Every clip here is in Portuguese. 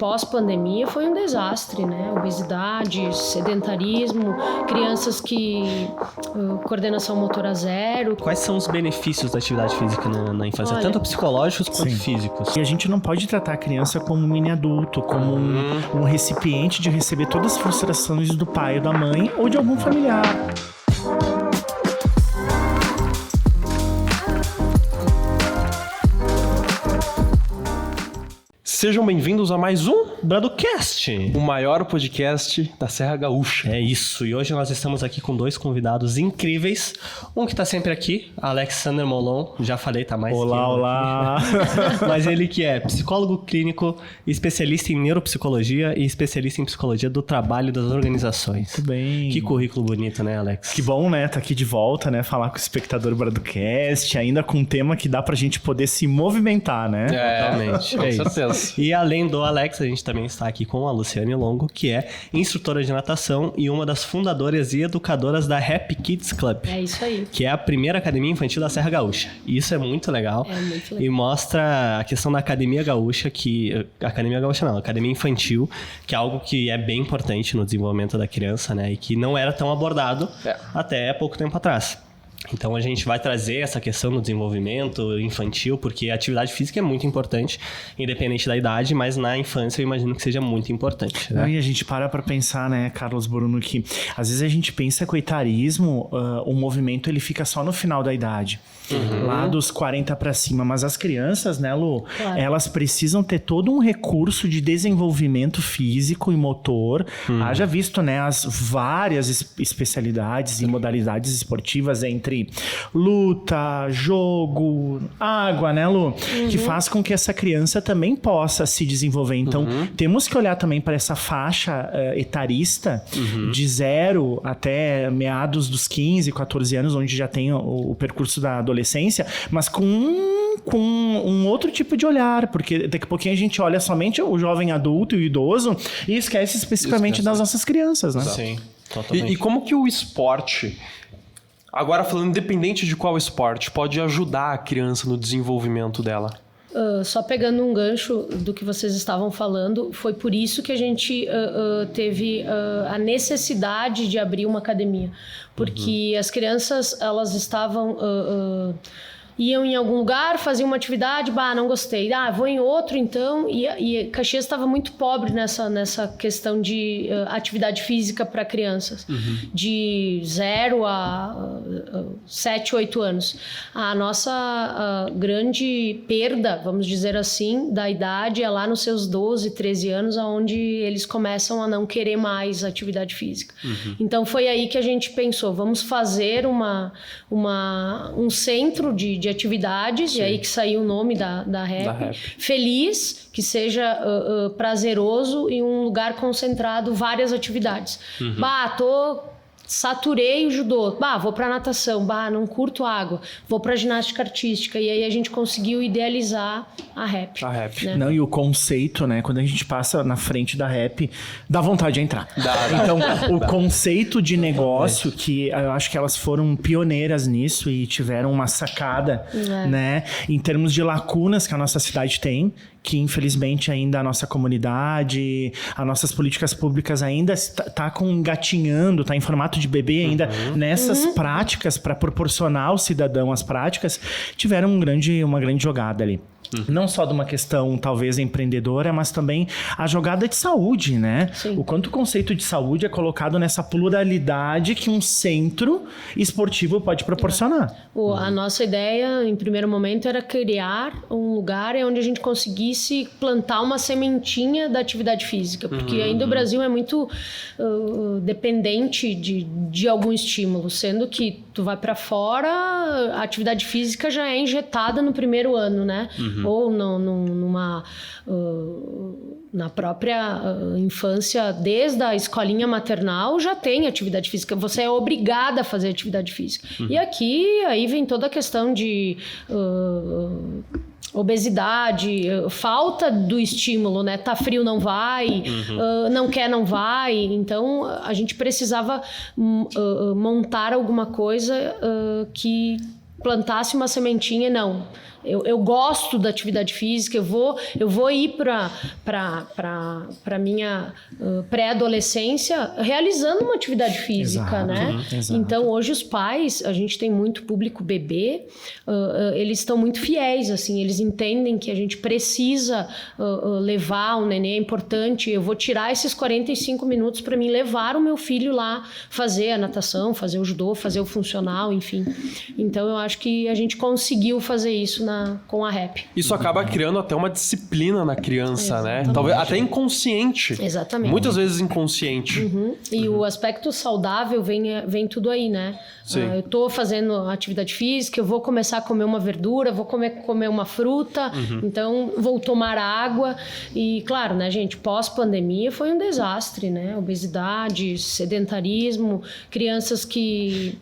pós-pandemia foi um desastre, né? Obesidade, sedentarismo, crianças que... coordenação motora zero. Quais são os benefícios da atividade física na infância? Olha, tanto psicológicos quanto físicos. E a gente não pode tratar a criança como um mini adulto, como um recipiente de receber todas as frustrações do pai ou da mãe ou de algum familiar. Sejam bem-vindos a mais um Bradocast, o maior podcast da Serra Gaúcha. É isso, e hoje nós estamos aqui com 2 convidados incríveis. Um que tá sempre aqui, Alexander Molon, já falei, tá mais Olá, olá! Mas ele que é psicólogo clínico, especialista em neuropsicologia e especialista em psicologia do trabalho e das organizações. Muito bem. Que currículo bonito, né, Alex? Que bom, né? Tá aqui de volta, né? Falar com o espectador Bradocast, ainda com um tema que dá pra gente poder se movimentar, né? Totalmente. Com isso. certeza. E além do Alex, a gente também está aqui com a Luciane Longo, que é instrutora de natação e uma das fundadoras e educadoras da Happy Kids Club. É isso aí. Que é a primeira academia infantil da Serra Gaúcha. E isso é muito legal. É muito legal. E mostra a questão da academia gaúcha, academia infantil, que é algo que é bem importante no desenvolvimento da criança, né? E que não era tão abordado até pouco tempo atrás. Então a gente vai trazer essa questão do desenvolvimento infantil, porque a atividade física é muito importante, independente da idade, mas na infância eu imagino que seja muito importante. Né? E a gente para pensar, né, Carlos Bruno, que às vezes a gente pensa que o etarismo, o movimento, ele fica só no final da idade. Lá dos 40 para cima, mas as crianças, né, Lu, claro, elas precisam ter todo um recurso de desenvolvimento físico e motor. Haja visto, né, as várias especialidades e modalidades esportivas entre luta, jogo, água, né, Lu? Que faz com que essa criança também possa se desenvolver. Então, temos que olhar também para essa faixa etarista de 0 até meados dos 15, 14 anos, onde já tem o percurso da adolescência, mas com um outro tipo de olhar, porque daqui a pouquinho a gente olha somente o jovem adulto e o idoso e esquece especificamente das nossas crianças, né? Sim, totalmente. E como que o esporte, agora falando independente de qual esporte, pode ajudar a criança no desenvolvimento dela? Só pegando um gancho do que vocês estavam falando, foi por isso que a gente teve a necessidade de abrir uma academia. Porque as crianças, elas estavam... iam em algum lugar, faziam uma atividade, não gostei. Vou em outro então. E Caxias estava muito pobre nessa questão de atividade física para crianças. De 0 a 7, 8 anos. A nossa grande perda, vamos dizer assim, da idade é lá nos seus 12, 13 anos, onde eles começam a não querer mais atividade física. Então foi aí que a gente pensou, vamos fazer um centro de atividades. Sim. E aí que saiu o nome da Happy. Feliz, que seja prazeroso e um lugar concentrado, várias atividades. Saturei o judô, vou pra natação, não curto água, vou pra ginástica artística. E aí a gente conseguiu idealizar a Happy. Né? Não, e o conceito, né, quando a gente passa na frente da Happy, dá vontade de entrar. Então, o conceito de negócio, que eu acho que elas foram pioneiras nisso e tiveram uma sacada, né, em termos de lacunas que a nossa cidade tem, que infelizmente ainda a nossa comunidade, as nossas políticas públicas ainda tá engatinhando, tá em formato de bebê ainda nessas práticas para proporcionar ao cidadão as práticas, tiveram uma grande jogada ali. Não só de uma questão, talvez, empreendedora, mas também a jogada de saúde, né? Sim. O quanto o conceito de saúde é colocado nessa pluralidade que um centro esportivo pode proporcionar. A nossa ideia, em primeiro momento, era criar um lugar onde a gente conseguisse plantar uma sementinha da atividade física, porque ainda o Brasil é muito dependente de algum estímulo, sendo que tu vai para fora, a atividade física já é injetada no primeiro ano, né? Ou na própria infância, desde a escolinha maternal, já tem atividade física. Você é obrigada a fazer atividade física. E aqui, aí vem toda a questão de obesidade, falta do estímulo, né? Tá frio, não vai, não quer, não vai. Então, a gente precisava montar alguma coisa que plantasse uma sementinha, não. eu gosto da atividade física, eu vou ir para minha pré-adolescência realizando uma atividade física, né? Exato. Então, hoje os pais, a gente tem muito público bebê, eles estão muito fiéis, assim, eles entendem que a gente precisa levar o neném, é importante, eu vou tirar esses 45 minutos para mim levar o meu filho lá fazer a natação, fazer o judô, fazer o funcional, enfim. Então, eu acho que a gente conseguiu fazer isso com a REP. Isso acaba criando até uma disciplina na criança, né? Talvez até inconsciente. Exatamente. Muitas vezes inconsciente. E o aspecto saudável vem tudo aí, né? Eu tô fazendo atividade física, eu vou começar a comer uma verdura, vou comer uma fruta, então vou tomar água. E claro, né, gente, pós-pandemia foi um desastre, né? Obesidade, sedentarismo, crianças que...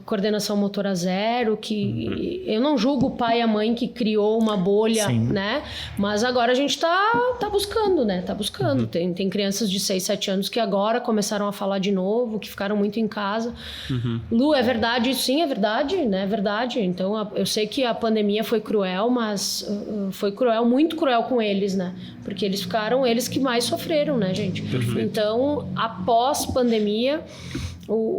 coordenação motora zero, que eu não julgo o pai e a mãe que criou uma bolha, né? Mas agora a gente tá buscando, né? Tá buscando. Tem crianças de 6, 7 anos que agora começaram a falar de novo, que ficaram muito em casa. Lu, é verdade? Sim, é verdade, né? É verdade. Então, eu sei que a pandemia foi cruel, mas foi cruel, muito cruel com eles, né? Porque eles ficaram, eles que mais sofreram, né, gente? Perfeito. Então, após pandemia,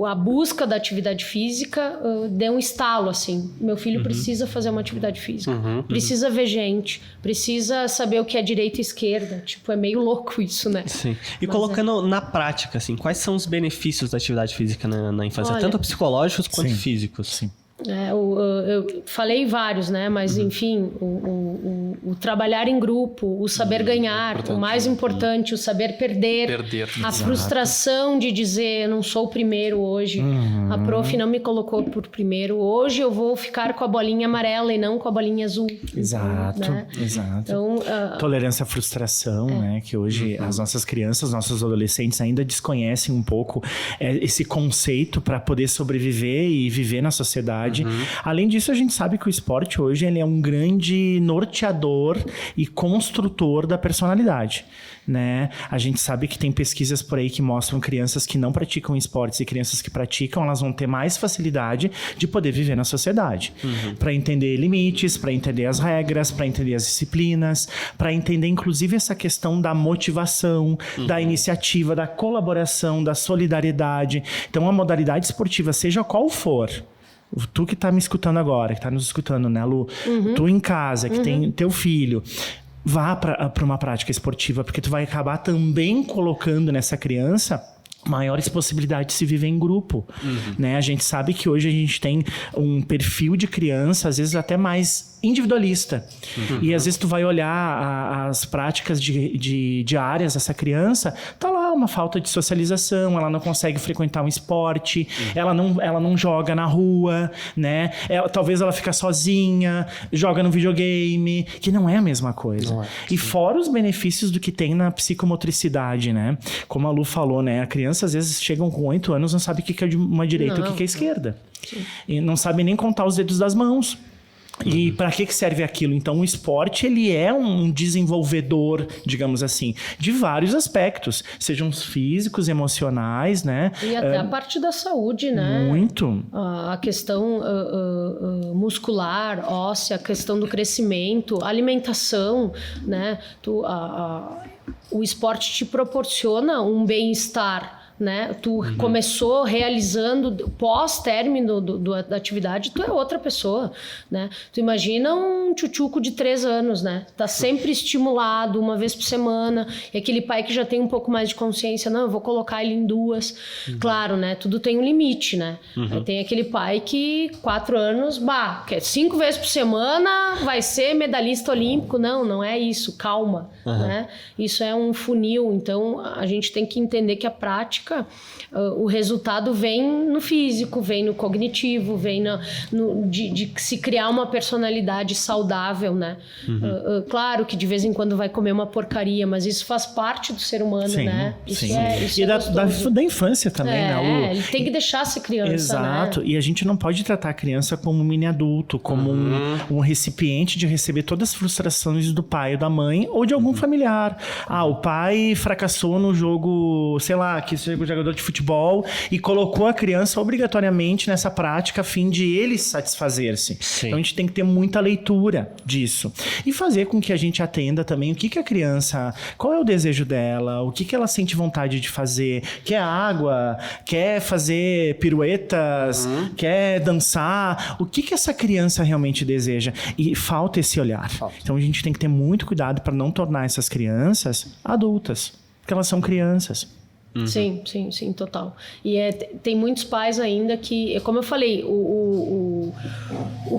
a busca da atividade física deu um estalo, assim. Meu filho precisa fazer uma atividade física. Precisa ver gente. Precisa saber o que é direita e esquerda. Tipo, é meio louco isso, né? Sim. E mas colocando na prática, assim, quais são os benefícios da atividade física na infância? Olha, tanto psicológicos quanto físicos. Sim. Eu falei vários, né? Mas, enfim, o trabalhar em grupo, o saber ganhar, o mais importante, o saber perder. A frustração de dizer, eu não sou o primeiro hoje, a prof não me colocou por primeiro, hoje eu vou ficar com a bolinha amarela e não com a bolinha azul. Exato, né? Exato. Então, tolerância à frustração, né? Que hoje as nossas crianças, nossos adolescentes ainda desconhecem um pouco esse conceito para poder sobreviver e viver na sociedade. Além disso, a gente sabe que o esporte hoje ele é um grande norteador e construtor da personalidade, né? A gente sabe que tem pesquisas por aí que mostram crianças que não praticam esportes e crianças que praticam, elas vão ter mais facilidade de poder viver na sociedade. Para entender limites, para entender as regras, para entender as disciplinas, para entender inclusive essa questão da motivação, da iniciativa, da colaboração, da solidariedade. Então, a modalidade esportiva, seja qual for, tu que tá me escutando agora, que tá nos escutando, né, Lu? Tu em casa, que tem teu filho, vá para uma prática esportiva, porque tu vai acabar também colocando nessa criança maiores possibilidades de se viver em grupo, né? A gente sabe que hoje a gente tem um perfil de criança, às vezes até mais individualista. E às vezes tu vai olhar as práticas diárias dessa criança, tá lá uma falta de socialização, ela não consegue frequentar um esporte, ela não joga na rua, né? Talvez ela fica sozinha, joga no videogame, que não é a mesma coisa. E fora os benefícios do que tem na psicomotricidade, né? Como a Lu falou, né? A criança às vezes chegam com 8 anos, não sabe o que é uma direita e o que é esquerda. E não sabe nem contar os dedos das mãos. E para que serve aquilo? Então, o esporte, ele é um desenvolvedor, digamos assim, de vários aspectos, sejam físicos, emocionais, né? E até a parte da saúde, né? Muito. A questão muscular, óssea, a questão do crescimento, alimentação, né? O esporte te proporciona um bem-estar, né? Tu começou realizando pós-término da atividade, tu é outra pessoa, né? Tu imagina um tchutchuco de 3 anos, né? Tá sempre estimulado, uma vez por semana, e aquele pai que já tem um pouco mais de consciência, não, eu vou colocar ele em 2. Claro, né? Tudo tem um limite, né? Aí tem aquele pai que 4 anos, quer 5 vezes por semana, vai ser medalhista olímpico. Não é isso, calma, né? Isso é um funil, então a gente tem que entender que a prática, o resultado vem no físico, vem no cognitivo, vem de se criar uma personalidade saudável, né? Claro que de vez em quando vai comer uma porcaria, mas isso faz parte do ser humano, né? Isso e da infância também, né, Lu? Ele tem que deixar ser criança, exato, né? E a gente não pode tratar a criança como um mini adulto, como um recipiente de receber todas as frustrações do pai ou da mãe ou de algum familiar. O pai fracassou no jogo, sei lá, que jogador de futebol e colocou a criança obrigatoriamente nessa prática a fim de ele satisfazer-se. Sim. Então a gente tem que ter muita leitura disso. E fazer com que a gente atenda também o que a criança, qual é o desejo dela, o que ela sente vontade de fazer, quer água, quer fazer piruetas, quer dançar, o que essa criança realmente deseja. E falta esse olhar. Então a gente tem que ter muito cuidado para não tornar essas crianças adultas, porque elas são crianças. Sim, total. E tem muitos pais ainda que, como eu falei, o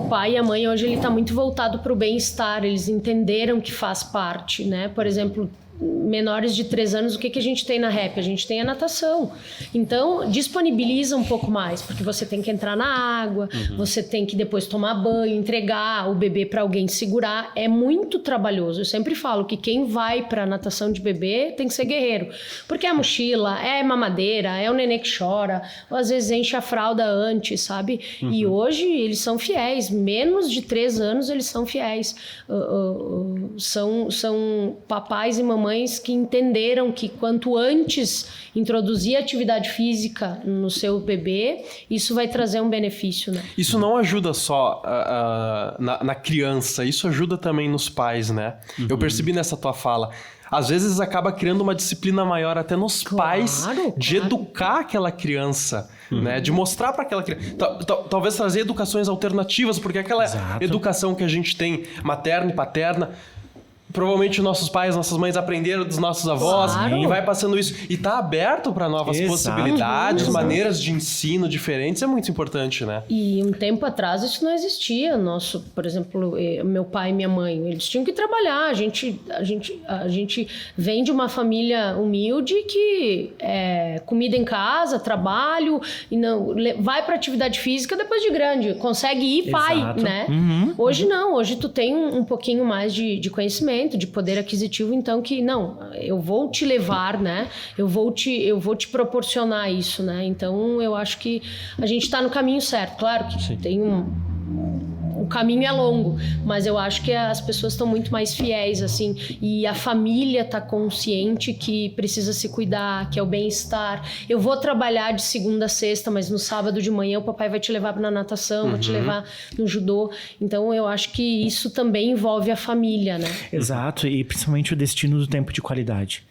pai e a mãe hoje ele está muito voltado para o bem-estar, eles entenderam que faz parte, né? Por exemplo, menores de 3 anos, o que a gente tem na REP? A gente tem a natação. Então, disponibiliza um pouco mais, porque você tem que entrar na água, você tem que depois tomar banho, entregar o bebê para alguém segurar. É muito trabalhoso. Eu sempre falo que quem vai para natação de bebê tem que ser guerreiro. Porque é mochila, é mamadeira, é o nenê que chora, ou às vezes enche a fralda antes, sabe? E hoje eles são fiéis. Menos de 3 anos eles são fiéis. São papais e mamães que entenderam que quanto antes introduzir atividade física no seu bebê, isso vai trazer um benefício, né? Isso não ajuda só na criança, isso ajuda também nos pais, né? Eu percebi nessa tua fala. Às vezes acaba criando uma disciplina maior até nos pais de educar aquela criança, né? De mostrar para aquela criança. Talvez trazer educações alternativas, porque aquela educação que a gente tem, materna e paterna, provavelmente nossos pais, nossas mães aprenderam dos nossos avós e vai passando isso. E tá aberto para novas possibilidades, maneiras de ensino diferentes, é muito importante, né? E um tempo atrás isso não existia. Por exemplo, meu pai e minha mãe, eles tinham que trabalhar. A gente vem de uma família humilde que comida em casa, trabalho, e não vai para atividade física depois de grande. Consegue ir, vai, né? Hoje não. Hoje tu tem um pouquinho mais de conhecimento, de poder aquisitivo, então que não, eu vou te levar, né? Eu vou te proporcionar isso, né? Então eu acho que a gente está no caminho certo. Claro que tem o caminho é longo, mas eu acho que as pessoas estão muito mais fiéis, assim, e a família está consciente que precisa se cuidar, que é o bem-estar. Eu vou trabalhar de segunda a sexta, mas no sábado de manhã o papai vai te levar na natação, vai te levar no judô. Então eu acho que isso também envolve a família, né? Exato, e principalmente o destino do tempo de qualidade.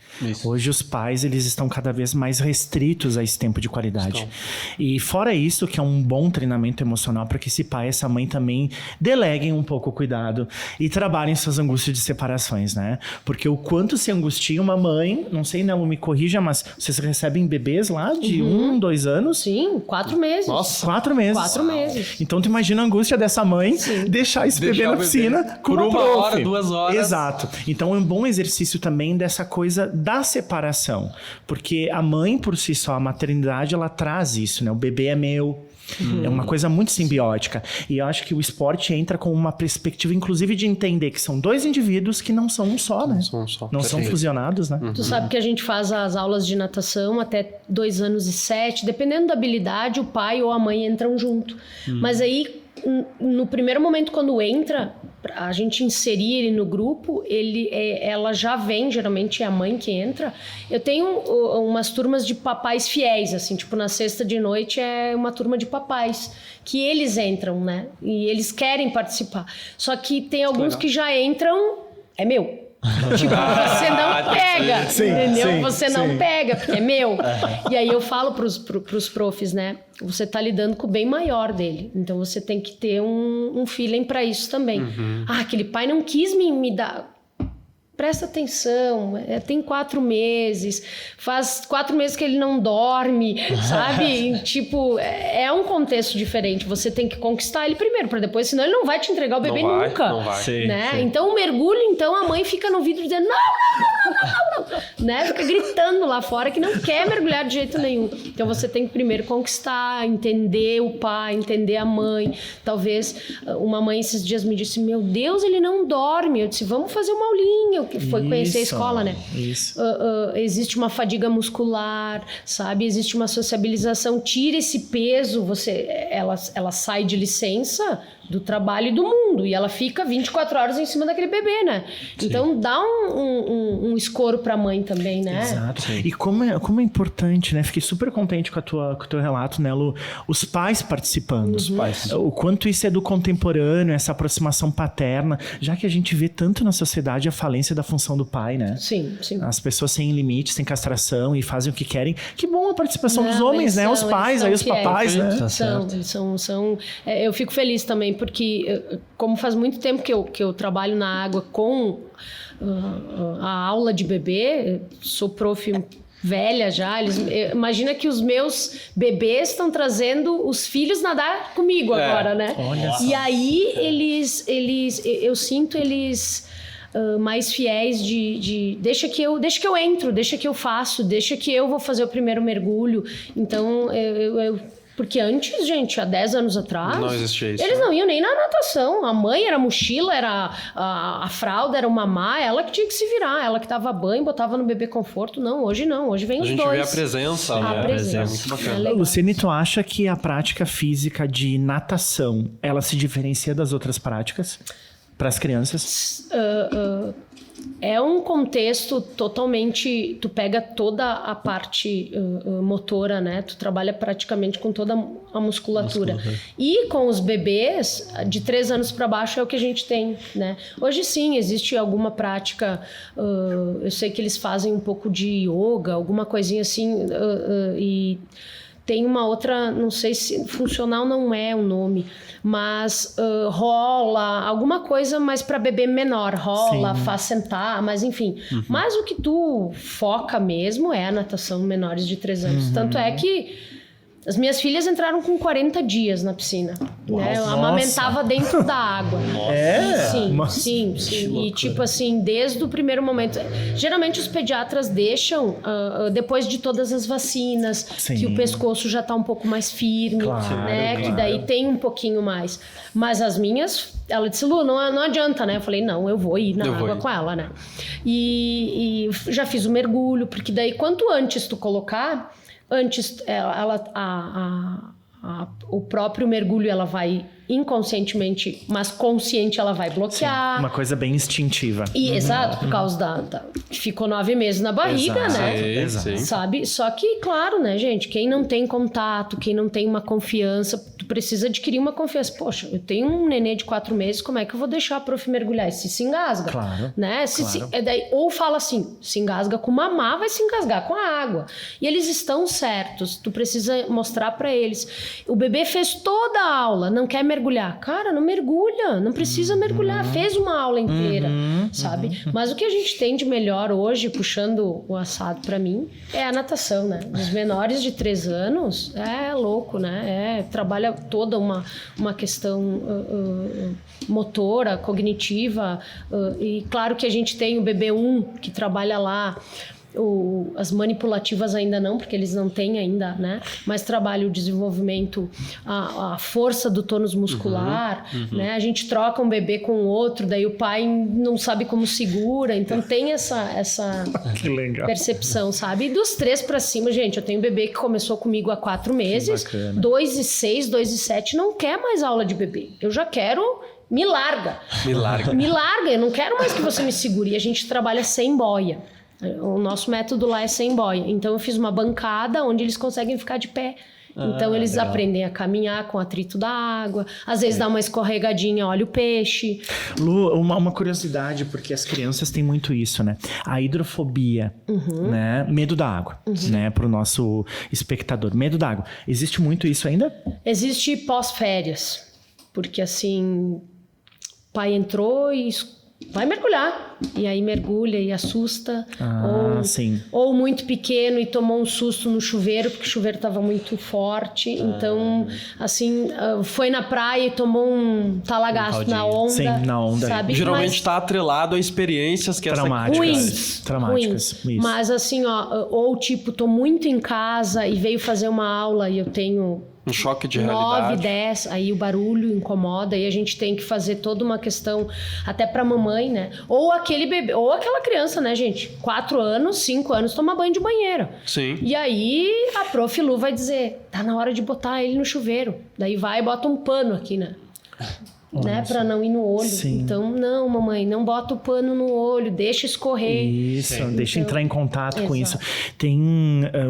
Hoje os pais, eles estão cada vez mais restritos a esse tempo de qualidade. E fora isso, que é um bom treinamento emocional para que esse pai e essa mãe também deleguem um pouco o cuidado e trabalhem suas angústias de separações, né? Porque o quanto se angustia uma mãe, não sei, Nelo, me corrija, mas vocês recebem bebês lá de 1, 2 anos? Sim, 4 meses. Nossa, 4 meses. 4 meses. Então tu imagina a angústia dessa mãe deixar esse bebê na piscina com por uma prof. Hora, 2 horas. Exato. Então é um bom exercício também dessa coisa da separação. Porque a mãe, por si só, a maternidade, ela traz isso, né? O bebê é meu. É uma coisa muito simbiótica. E eu acho que o esporte entra com uma perspectiva, inclusive, de entender que são 2 indivíduos que não são um só, né? Não são fusionados, né? Tu sabe que a gente faz as aulas de natação até 2 anos e 7. Dependendo da habilidade, o pai ou a mãe entram junto. Mas aí, no primeiro momento, quando entra, a gente inserir ele no grupo, ela já vem, geralmente é a mãe que entra. Eu tenho umas turmas de papais fiéis, assim, tipo na sexta de noite é uma turma de papais, que eles entram, né? E eles querem participar. Só que tem alguns que já entram, é meu. Tipo, você não pega, entendeu? Você não pega, porque é meu. E aí eu falo pros profs, né? Você tá lidando com o bem maior dele. Então você tem que ter um feeling pra isso também. Aquele pai não quis me dar... Presta atenção, tem 4 meses, faz 4 meses que ele não dorme, sabe? Tipo, é um contexto diferente. Você tem que conquistar ele primeiro, para depois, senão ele não vai te entregar o bebê nunca. Não vai. Né? Então, o mergulho, então, a mãe fica no vidro dizendo não. Né? Fica gritando lá fora que não quer mergulhar de jeito nenhum. Então, você tem que primeiro conquistar, entender o pai, entender a mãe. Talvez uma mãe esses dias me disse, meu Deus, ele não dorme. Eu disse, vamos fazer uma aulinha. Que foi conhecer a escola, né? Existe uma fadiga muscular, sabe? Existe uma sociabilização. Tira esse peso, ela sai de licença do trabalho e do mundo. E ela fica 24 horas em cima daquele bebê, né? Sim. Então dá um escoro pra mãe também, né? Exato. Sim. E como é importante, né? Fiquei super contente com o teu relato, né, Lu? Os pais participando. Os pais. O quanto isso é do contemporâneo, essa aproximação paterna, já que a gente vê tanto na sociedade a falência da função do pai, né? Sim. As pessoas sem limites, sem castração e fazem o que querem. Que bom a participação dos homens, né? Os pais, aí os papais, né? Eu fico feliz também, porque como faz muito tempo que eu trabalho na água com a aula de bebê, sou prof velha já, imagina que os meus bebês estão trazendo os filhos nadar comigo agora, né? Olha só. E aí eu sinto eles mais fiéis de deixa que eu entro, deixa que eu faço, deixa que eu vou fazer o primeiro mergulho. Então porque antes, gente, há 10 anos atrás, não existia isso, eles não iam nem na natação. A mãe era a mochila, era a fralda, era o mamá, ela que tinha que se virar, ela que dava banho, botava no bebê conforto. Não, hoje vem os dois. A gente vê a presença, né? A presença. Muito bacana. Luciene, tu acha que a prática física de natação, ela se diferencia das outras práticas para as crianças? É um contexto totalmente... Tu pega toda a parte motora, né? Tu trabalha praticamente com toda a musculatura. E com os bebês, de 3 anos para baixo é o que a gente tem, né? Hoje sim, existe alguma prática... eu sei que eles fazem um pouco de yoga, alguma coisinha assim... e tem uma outra... Não sei se... Funcional não é o nome... Mas rola, alguma coisa mais para bebê menor, rola, sim, faz sentar, mas enfim. Mas o que tu foca mesmo é a natação menores de 3 anos. Tanto é que as minhas filhas entraram com 40 dias na piscina. Né? Eu amamentava dentro da água. Sim. E tipo assim, desde o primeiro momento. Geralmente os pediatras deixam depois de todas as vacinas, sim, que o pescoço já tá um pouco mais firme, né? Claro. Que daí tem um pouquinho mais. Mas as minhas, ela disse, Lu, não adianta, né? Eu falei, não, eu vou ir na água com ela, né? E já fiz o mergulho, porque daí quanto antes tu colocar... Antes, o próprio mergulho ela vai inconscientemente, mas consciente ela vai bloquear. Sim, uma coisa bem instintiva. Exato, por causa ficou 9 meses na barriga, né? Exato. Sabe? Só que, claro, né, gente? Quem não tem contato, quem não tem uma confiança, tu precisa adquirir uma confiança. Poxa, eu tenho um nenê de 4 meses, como é que eu vou deixar a prof mergulhar? E se engasga. Claro. Né? Ou fala assim, se engasga com mamar, vai se engasgar com a água. E eles estão certos. Tu precisa mostrar pra eles. O bebê fez toda a aula, não quer mergulhar. Cara, não mergulha, não precisa mergulhar, fez uma aula inteira, sabe? Mas o que a gente tem de melhor hoje, puxando o assado pra mim, é a natação, né? Os menores de 3 anos, é louco, né? Trabalha toda uma questão motora, cognitiva, e claro que a gente tem o bebê 1 que trabalha lá, as manipulativas ainda não, porque eles não têm ainda, né? Mas trabalha o desenvolvimento, a força do tônus muscular, né? A gente troca um bebê com o outro, daí o pai não sabe como segura, então tem essa percepção, sabe? E dos 3 para cima, gente, eu tenho um bebê que começou comigo há 4 meses, 2 e 6, 2 e 7, não quer mais aula de bebê. Eu já quero... Me larga, eu não quero mais que você me segure. E a gente trabalha sem boia. O nosso método lá é sem boia. Então eu fiz uma bancada onde eles conseguem ficar de pé. Então eles aprendem a caminhar com o atrito da água. Às vezes dá uma escorregadinha, olha o peixe. Lu, uma curiosidade, porque as crianças têm muito isso, né? A hidrofobia, né? Medo da água, né? Pro nosso espectador. Medo da água. Existe muito isso ainda? Existe pós-férias. Porque assim, pai entrou e... vai mergulhar. E aí mergulha e assusta. Ou muito pequeno e tomou um susto no chuveiro, porque o chuveiro estava muito forte. Então, assim, foi na praia e tomou um talagaço na onda. Sim, na onda. Sabe? Geralmente está atrelado a experiências que traumáticas. Ruins. Mas assim, ou tipo, tô muito em casa e veio fazer uma aula e eu tenho... um choque de realidade. 9, 10, aí o barulho incomoda e a gente tem que fazer toda uma questão até pra mamãe, né? Ou aquele bebê, ou aquela criança, né, gente? 4 anos, 5 anos, toma banho de banheira. Sim. E aí a prof. Lu vai dizer, tá na hora de botar ele no chuveiro. Daí vai e bota um pano aqui, né? né? Para não ir no olho. Sim. Então, não, mamãe, não bota o pano no olho, deixa escorrer. Isso, deixa entrar em contato com isso. Exato. Tem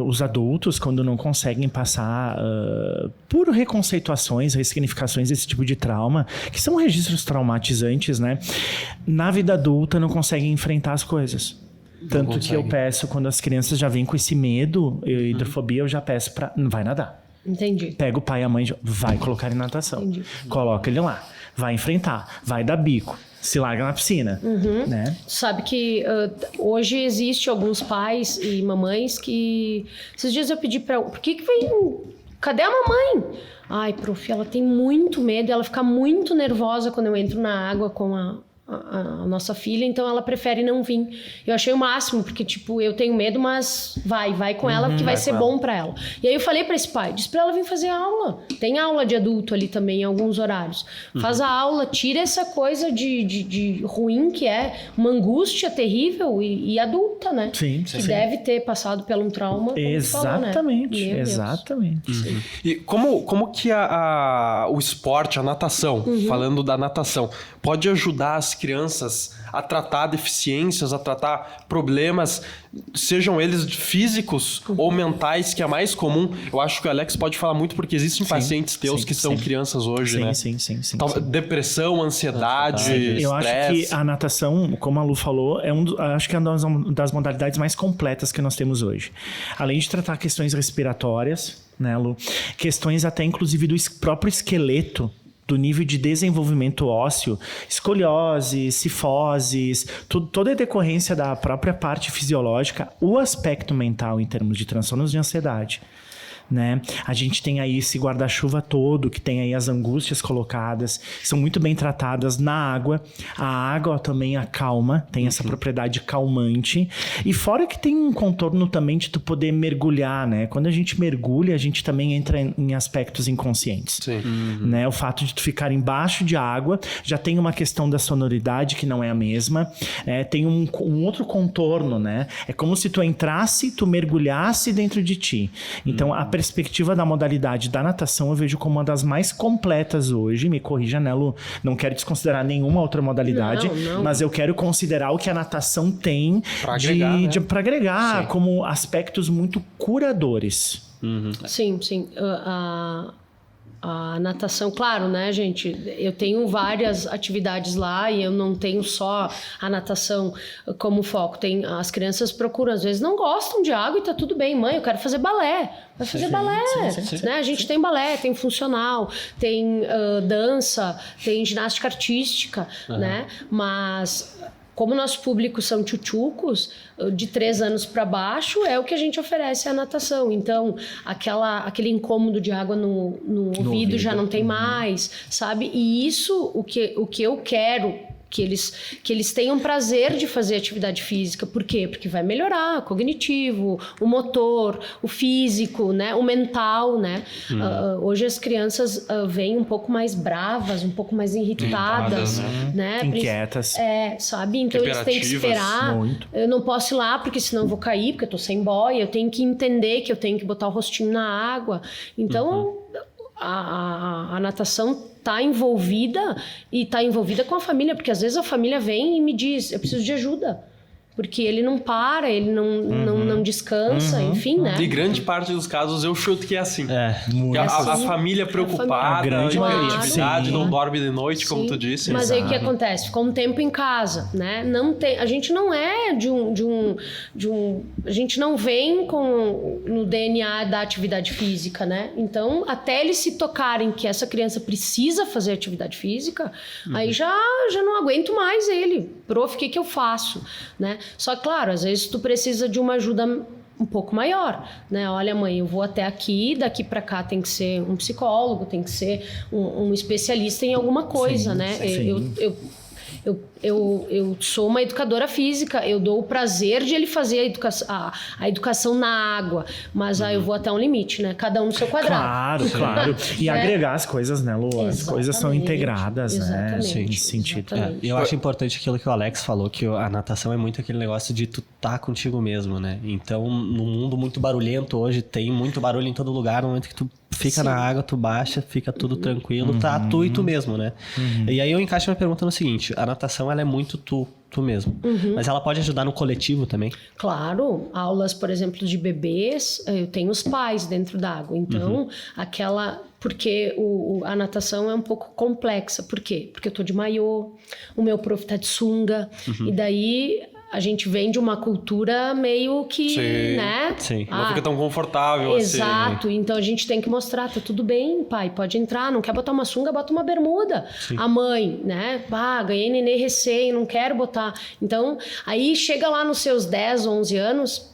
os adultos, quando não conseguem passar por reconceituações, ressignificações desse tipo de trauma, que são registros traumatizantes, né? Na vida adulta não conseguem enfrentar as coisas. Tanto que eu peço, quando as crianças já vêm com esse medo, hidrofobia, eu já peço pra... Vai nadar. Entendi. Pega o pai e a mãe, vai colocar em natação. Entendi. Coloca ele lá. Vai enfrentar. Vai dar bico. Se larga na piscina. Né? Sabe que hoje existe alguns pais e mamães que... Esses dias eu pedi pra... Por que vem... Cadê a mamãe? Ai, prof, ela tem muito medo. Ela fica muito nervosa quando eu entro na água com a nossa filha, então ela prefere não vir. Eu achei o máximo, porque tipo, eu tenho medo, mas vai com ela, porque vai ser bom pra ela. E aí eu falei pra esse pai, diz pra ela vir fazer aula. Tem aula de adulto ali também, em alguns horários. Faz a aula, tira essa coisa de ruim, que é uma angústia terrível e adulta, né? Sim, que deve ter passado por um trauma. Exatamente, falou, né? exatamente. E como que o esporte, a natação, falando da natação, pode ajudar as crianças a tratar deficiências, a tratar problemas, sejam eles físicos ou mentais, que é mais comum? Eu acho que o Alex pode falar muito, porque existem pacientes teus que são crianças hoje, né? Sim. Depressão, ansiedade, estresse. Eu acho que a natação, como a Lu falou, acho que é uma das modalidades mais completas que nós temos hoje. Além de tratar questões respiratórias, né, Lu? Questões até inclusive do próprio esqueleto, do nível de desenvolvimento ósseo, escoliose, cifoses, toda a decorrência da própria parte fisiológica, o aspecto mental em termos de transtornos de ansiedade. Né? A gente tem aí esse guarda-chuva todo, que tem aí as angústias colocadas, são muito bem tratadas na água. A água também acalma, tem essa propriedade calmante. E fora que tem um contorno também de tu poder mergulhar, né? Quando a gente mergulha, a gente também entra em aspectos inconscientes. Sim. Né? O fato de tu ficar embaixo de água, já tem uma questão da sonoridade que não é a mesma. Tem um outro contorno, né? É como se tu entrasse, tu mergulhasse dentro de ti. Então, a perspectiva da modalidade da natação eu vejo como uma das mais completas hoje. Me corrija, né, Lu? Não quero desconsiderar nenhuma outra modalidade, não. mas eu quero considerar o que a natação tem para agregar como aspectos muito curadores. Sim. A natação, claro, né, gente? Eu tenho várias atividades lá e eu não tenho só a natação como foco. As crianças procuram, às vezes não gostam de água e tá tudo bem. Mãe, eu quero fazer balé. Vai fazer balé, né? A gente tem balé, tem funcional, tem dança, tem ginástica artística, né? Mas... Como nosso público são tchutchucos, de 3 anos para baixo, é o que a gente oferece à natação. Então, aquele incômodo de água no ouvido já não tem mais, sabe? E isso, o que eu quero... Que eles tenham prazer de fazer atividade física. Por quê? Porque vai melhorar o cognitivo, o motor, o físico, né? O mental, né? Hoje as crianças vêm um pouco mais bravas, um pouco mais irritadas, né? Inquietas. Sabe? Então eles têm que esperar. Muito. Eu não posso ir lá porque senão eu vou cair, porque eu tô sem boia. Eu tenho que entender que eu tenho que botar o rostinho na água. Então... A natação está envolvida e está envolvida com a família, porque às vezes a família vem e me diz, eu preciso de ajuda. Porque ele não para, ele não descansa, enfim, né? E grande parte dos casos eu chuto que é assim. Muito. A família preocupada, a grande maioria, atividade, não dorme de noite, como tu disse. Mas aí o que acontece? Ficou um tempo em casa, né? A gente não é a gente não vem no DNA da atividade física, né? Então, até eles se tocarem que essa criança precisa fazer atividade física, aí já não aguento mais ele. Prof, o que eu faço, né? Só que, claro, às vezes tu precisa de uma ajuda um pouco maior, né? Olha, mãe, eu vou até aqui, daqui para cá tem que ser um psicólogo, tem que ser um especialista em alguma coisa, né? Eu sou uma educadora física, eu dou o prazer de ele fazer a educação na água, mas aí eu vou até um limite, né? Cada um no seu quadrado. Claro. E agregar as coisas, né, Lu? As coisas são integradas, né? Nesse sentido. Eu acho importante aquilo que o Alex falou, que a natação é muito aquele negócio de tu tá contigo mesmo, né? Então, no mundo muito barulhento hoje, tem muito barulho em todo lugar, no momento que tu fica na água, tu baixa, fica tudo tranquilo, tá tu e tu mesmo, né? E aí eu encaixo minha pergunta no seguinte, a natação ela é muito tu mesmo, mas ela pode ajudar no coletivo também? Claro, aulas, por exemplo, de bebês, eu tenho os pais dentro d'água, então porque a natação é um pouco complexa, por quê? Porque eu tô de maiô, o meu prof tá de sunga, e daí a gente vem de uma cultura meio que, né? Sim. Não fica tão confortável exato, assim. Então a gente tem que mostrar, tá tudo bem, pai, pode entrar, não quer botar uma sunga, bota uma bermuda. Sim. A mãe, né? Ganhei nenê recém, não quero botar. Então, aí chega lá nos seus 10, 11 anos,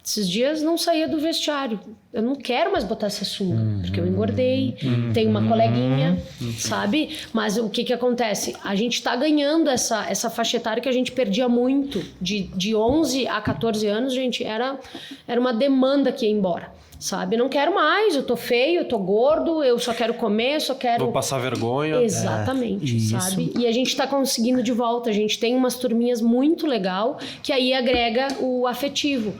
esses dias não saía do vestiário. Eu não quero mais botar essa sunga, porque eu engordei, tenho uma coleguinha, sabe? Mas o que acontece? A gente tá ganhando essa faixa etária que a gente perdia muito. De 11 a 14 anos, gente, era uma demanda que ia embora, sabe? Eu não quero mais, eu tô feio, eu tô gordo, eu só quero comer, eu só quero... Vou passar vergonha. Exatamente, sabe? E a gente tá conseguindo de volta, a gente tem umas turminhas muito legal, que aí agrega o afetivo.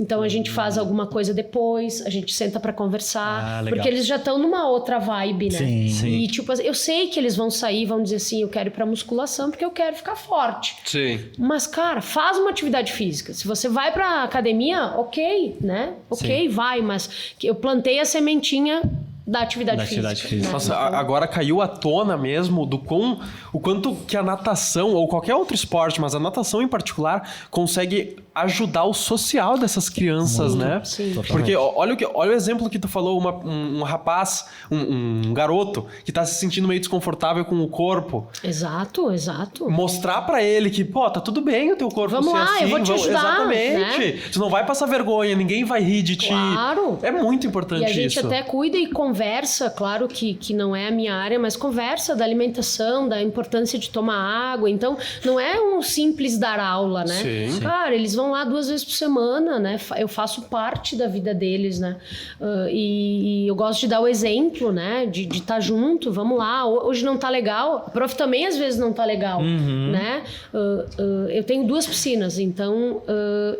Então a gente faz alguma coisa depois, a gente senta pra conversar, porque eles já estão numa outra vibe, né? Sim. E tipo, eu sei que eles vão sair, vão dizer assim, eu quero ir pra musculação porque eu quero ficar forte. Sim. Mas cara, faz uma atividade física. Se você vai pra academia, ok, né? Ok, vai, mas eu plantei a sementinha da atividade física. Né? Nossa, agora caiu à tona mesmo o quanto que a natação, ou qualquer outro esporte, mas a natação em particular, consegue ajudar o social dessas crianças, né? Sim. Porque olha o exemplo que tu falou, um rapaz, um garoto que tá se sentindo meio desconfortável com o corpo. Exato. Mostrar pra ele que, tá tudo bem o teu corpo vamos ser lá, assim. eu vou te ajudar, exatamente. Né? Tu não vai passar vergonha, ninguém vai rir de ti. Claro. É muito importante isso. E a gente até cuida e conversa, claro que não é a minha área, mas conversa da alimentação, da importância de tomar água. Então, não é um simples dar aula, né? Sim. Cara, eles vão lá 2 vezes por semana, né? Eu faço parte da vida deles, né? E eu gosto de dar o exemplo, né? De estar junto, vamos lá. Hoje não tá legal. O prof também às vezes não tá legal, né? Eu tenho 2 piscinas, então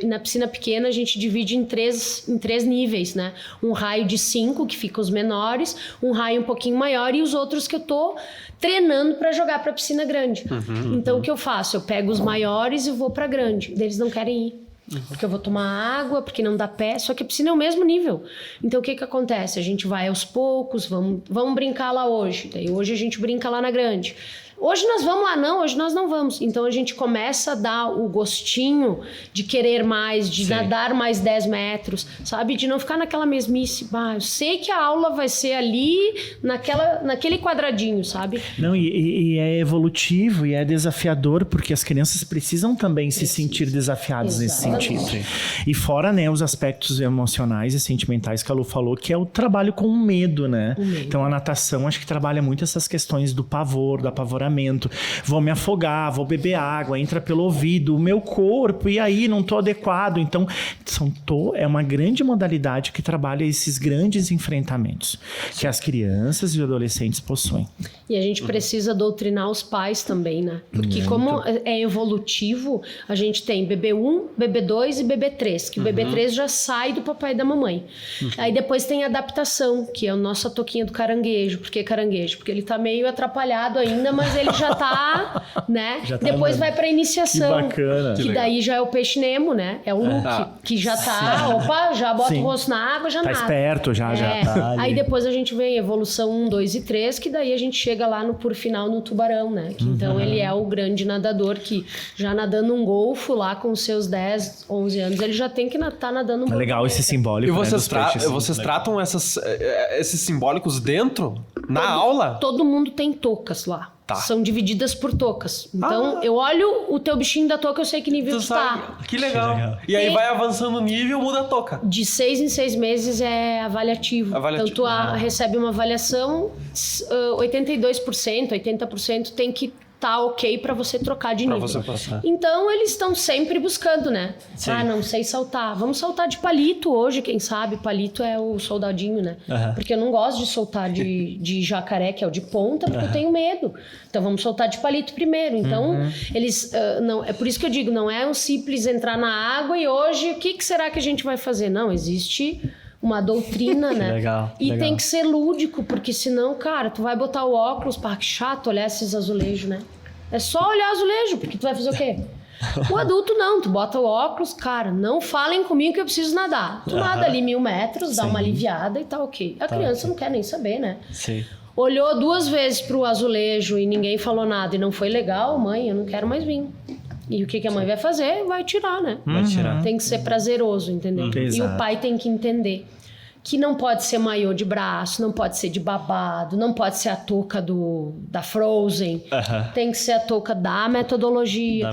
na piscina pequena a gente divide em três níveis, né? Um raio de 5, que fica os menores, um raio um pouquinho maior e os outros que eu tô treinando para jogar para piscina grande. Então o que eu faço? Eu pego os maiores e vou para grande. Eles não querem ir. Porque eu vou tomar água, porque não dá pé, só que a piscina é o mesmo nível. Então o que acontece? A gente vai aos poucos, vamos brincar lá hoje. Daí hoje a gente brinca lá na grande. Hoje nós vamos lá, não, hoje nós não vamos. Então a gente começa a dar o gostinho de querer mais, de nadar mais 10 metros, sabe? De não ficar naquela mesmice. Eu sei que a aula vai ser ali, naquele quadradinho, sabe? Não, e é evolutivo e é desafiador, porque as crianças precisam também se sentir desafiadas nesse sentido. E fora, né, os aspectos emocionais e sentimentais que a Lu falou, que é o trabalho com o medo, né? Então a natação acho que trabalha muito essas questões do pavor, do apavoramento. Vou me afogar, vou beber água, entra pelo ouvido, o meu corpo, e aí não tô adequado. Então, é uma grande modalidade que trabalha esses grandes enfrentamentos que as crianças e os adolescentes possuem. E a gente precisa doutrinar os pais também, né? Porque como é evolutivo, a gente tem bebê 1, bebê 2 e bebê 3, que o bebê 3 já sai do papai e da mamãe. Aí depois tem a adaptação, que é a nossa toquinha do caranguejo. Por que caranguejo? Porque ele tá meio atrapalhado ainda, mas ele já tá, né? Já tá depois andando. vai pra iniciação. Que bacana. Que daí já é o peixe Nemo, né? É o Luke, que já tá, já bota o rosto na água, já tá nada. esperto, já tá ali. Aí depois a gente vem evolução 1, 2 e 3, que daí a gente chega lá por final no tubarão, né? Que então ele é o grande nadador que já nadando um golfo lá com seus 10, 11 anos, ele já tem que estar nadando um É legal esse simbólico. E vocês, né, vocês tratam esses simbólicos dentro? Na aula? Todo mundo tem toucas lá. Tá. São divididas por toucas. Então, eu olho o teu bichinho da touca, eu sei que nível tu tá. Que legal. E aí vai avançando o nível, muda a touca. De 6 em 6 meses é avaliativo. Então, tu recebe uma avaliação, 82%, 80% tem que tá ok pra você trocar de nível. Pra você passar. Então, eles estão sempre buscando, né? Sim. Não sei saltar. Vamos saltar de palito hoje, quem sabe? Palito é o soldadinho, né? Porque eu não gosto de soltar de jacaré, que é o de ponta, porque eu tenho medo. Então, vamos soltar de palito primeiro. Então, eles... não, é por isso que eu digo, não é um simples entrar na água e hoje, o que será que a gente vai fazer? Não, existe uma doutrina, né? Legal, e legal. tem que ser lúdico, porque senão, cara, tu vai botar o óculos, pá, que chato olhar esses azulejos, né? É só olhar azulejo, porque tu vai fazer o quê? O adulto não, tu bota o óculos, cara, não falem comigo que eu preciso nadar. Tu nada ali 1000 metros, dá uma aliviada e tá ok. A criança não quer nem saber, né? Sim. Olhou 2 vezes pro azulejo e ninguém falou nada e não foi legal, mãe, eu não quero mais vir. E o que a mãe vai fazer? Vai tirar, né? Vai tirar. Tem que ser prazeroso, entendeu? E Exato. o pai tem que entender que não pode ser maiô de braço, não pode ser de babado, não pode ser a touca da Frozen. Tem que ser a touca da metodologia.